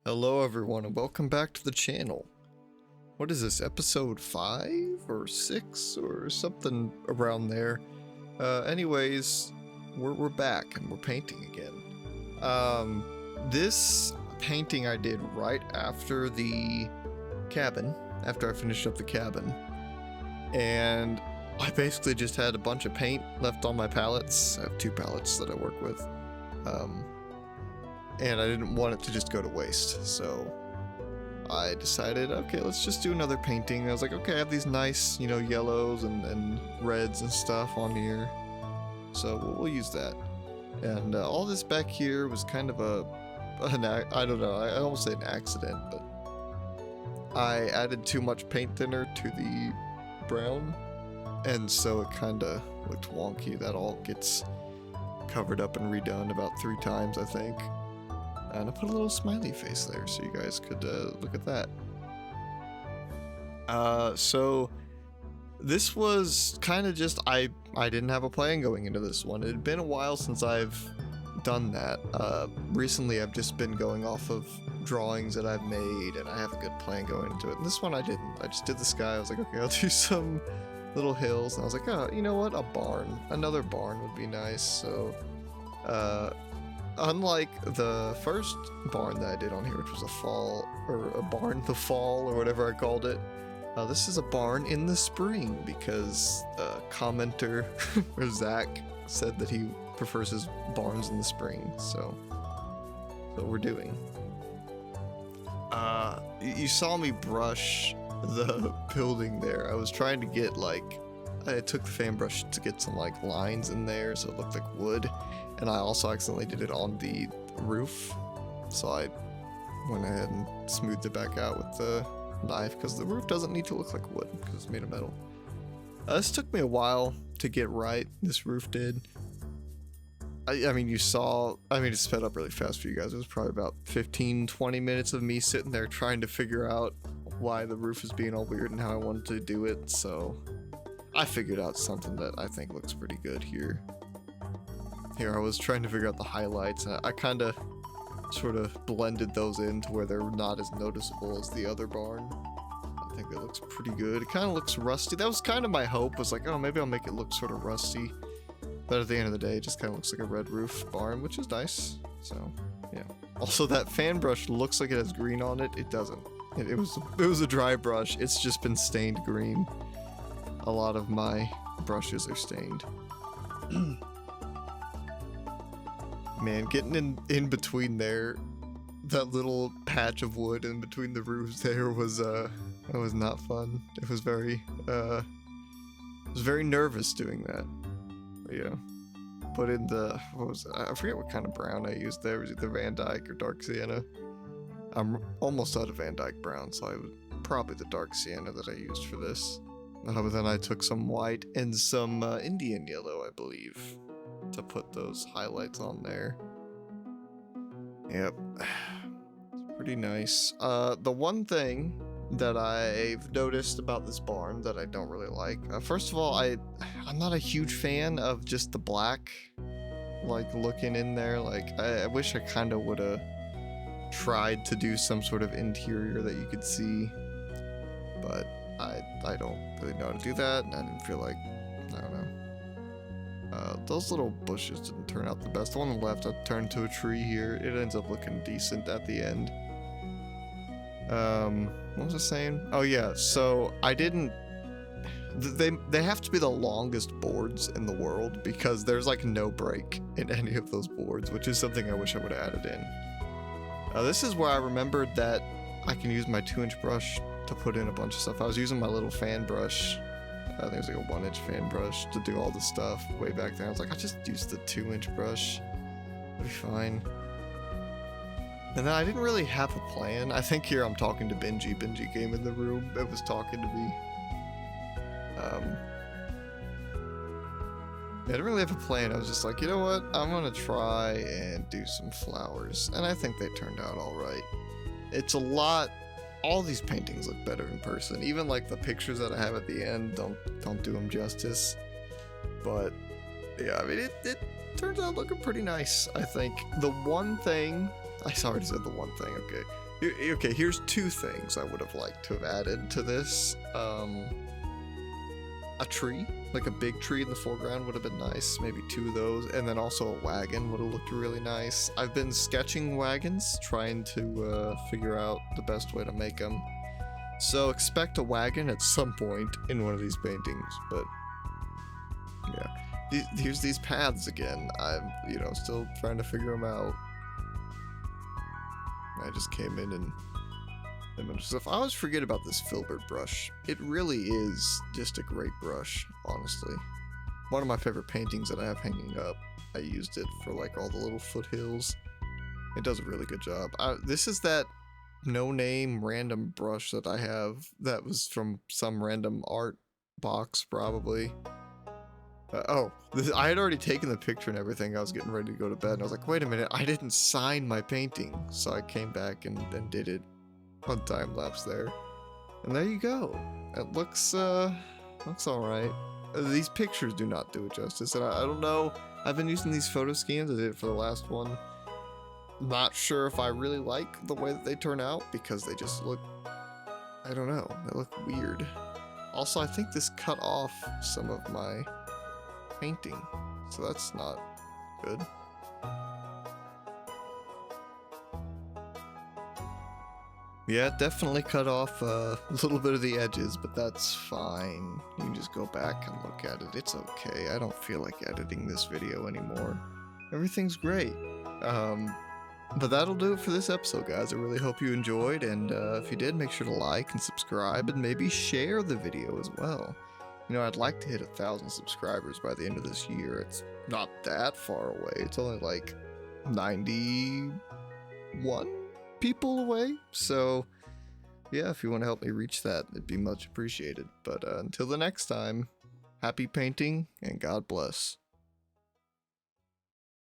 Hello everyone and welcome back to the channel. What is this, episode 5 or 6 or something around there? Anyways, we're back and we're painting again. This painting I did right after the cabin, after I finished up the cabin. And I basically just had a bunch of paint left on my palettes. I have 2 palettes that I work with. And I didn't want it to just go to waste, so I decided, okay, let's just do another painting. I was like, okay, I have these nice, yellows and reds and stuff on here, so we'll use that. And all this back here was kind of I don't know, I almost say an accident, but I added too much paint thinner to the brown, and so it kind of looked wonky. That all gets covered up and redone about 3 times, I think. And I put a little smiley face there so you guys could look at that. So this was kind of just, I didn't have a plan going into this one. It had been a while since I've done that. Recently I've just been going off of drawings that I've made, and I have a good plan going into it. And this one I didn't. I just did the sky. I was like, okay, I'll do some little hills. And I was like, oh, you know what? A barn. Another barn would be nice. So, unlike the first barn that I did on here, which was a barn the fall, or whatever I called it, this is a barn in the spring, because a commenter, or Zach, said that he prefers his barns in the spring, so that's what we're doing. You saw me brush the building there. I was trying to get, I took the fan brush to get some, lines in there so it looked like wood. And I also accidentally did it on the roof, so I went ahead and smoothed it back out with the knife, because the roof doesn't need to look like wood, because it's made of metal. This took me a while to get right, this roof did. I mean, it sped up really fast for you guys. It was probably about 15-20 minutes of me sitting there trying to figure out why the roof is being all weird and how I wanted to do it, so I figured out something that I think looks pretty good here. Here, I was trying to figure out the highlights, and I kind of sort of blended those in to where they're not as noticeable as the other barn. I think that looks pretty good. It kind of looks rusty. That was kind of my hope, was like, oh, maybe I'll make it look sort of rusty. But at the end of the day, it just kind of looks like a red roof barn, which is nice. So, yeah. Also, that fan brush looks like it has green on it. It doesn't. It was a dry brush. It's just been stained green. A lot of my brushes are stained. Man, getting in between there, that little patch of wood in between the roofs there was not fun. It was very nervous doing that. But yeah, put in I forget what kind of brown I used there. It was either Van Dyke or dark sienna. I'm almost out of Van Dyke brown, so I would probably the dark sienna that I used for this. But then I took some white and some Indian yellow, I believe, to put those highlights on there. Yep, it's pretty nice. The one thing that I've noticed about this barn that I don't really like, first of all, I'm not a huge fan of just the black, looking in there. I wish I kind of would have tried to do some sort of interior that you could see, but I don't really know how to do that, and I didn't feel like, I don't know. Those little bushes didn't turn out the best. The one on the left I turned to a tree here. It ends up looking decent at the end. What was I saying? Oh yeah, so I didn't... They have to be the longest boards in the world, because there's no break in any of those boards, which is something I wish I would have added in. This is where I remembered that I can use my 2-inch brush to put in a bunch of stuff. I was using my little fan brush. I think it was a 1-inch fan brush to do all the stuff way back then. I was like, I just used the 2-inch brush. It'll be fine. And then I didn't really have a plan. I think here I'm talking to Benji. Benji came in the room and was talking to me. I didn't really have a plan. I was just like, you know what? I'm gonna try and do some flowers. And I think they turned out alright. It's a lot... All these paintings look better in person. Even the pictures that I have at the end don't do them justice. But yeah, I mean, it turns out looking pretty nice, I think. The one thing I already said the one thing, okay. Okay, here's two things I would have liked to have added to this. A tree, like a big tree in the foreground would have been nice. Maybe two of those, and then also a wagon would have looked really nice. I've been sketching wagons, trying to figure out the best way to make them. So expect a wagon at some point in one of these paintings, but yeah. Here's these paths again. I'm, still trying to figure them out. I just came in and stuff. I always forget about this filbert brush. It really is just a great brush, honestly. One of my favorite paintings that I have hanging up. I used it for like all the little foothills. It does a really good job. This is that no-name random brush that I have that was from some random art box, probably. I had already taken the picture and everything. I was getting ready to go to bed, and I was like, wait a minute, I didn't sign my painting. So I came back and did it on time lapse there. And there you go. It looks alright. These pictures do not do it justice, and I don't know. I've been using these photo scans. I did it for the last one. Not sure if I really like the way that they turn out, because they just look, I don't know, they look weird. Also, I think this cut off some of my painting, so that's not good. Yeah, it definitely cut off a little bit of the edges, but that's fine. You can just go back and look at it. It's okay. I don't feel like editing this video anymore. Everything's great. But that'll do it for this episode, guys. I really hope you enjoyed, and if you did, make sure to like and subscribe, and maybe share the video as well. I'd like to hit 1,000 subscribers by the end of this year. It's not that far away. It's only like 91 people away. So, yeah, if you want to help me reach that, it'd be much appreciated. But until the next time, happy painting and God bless.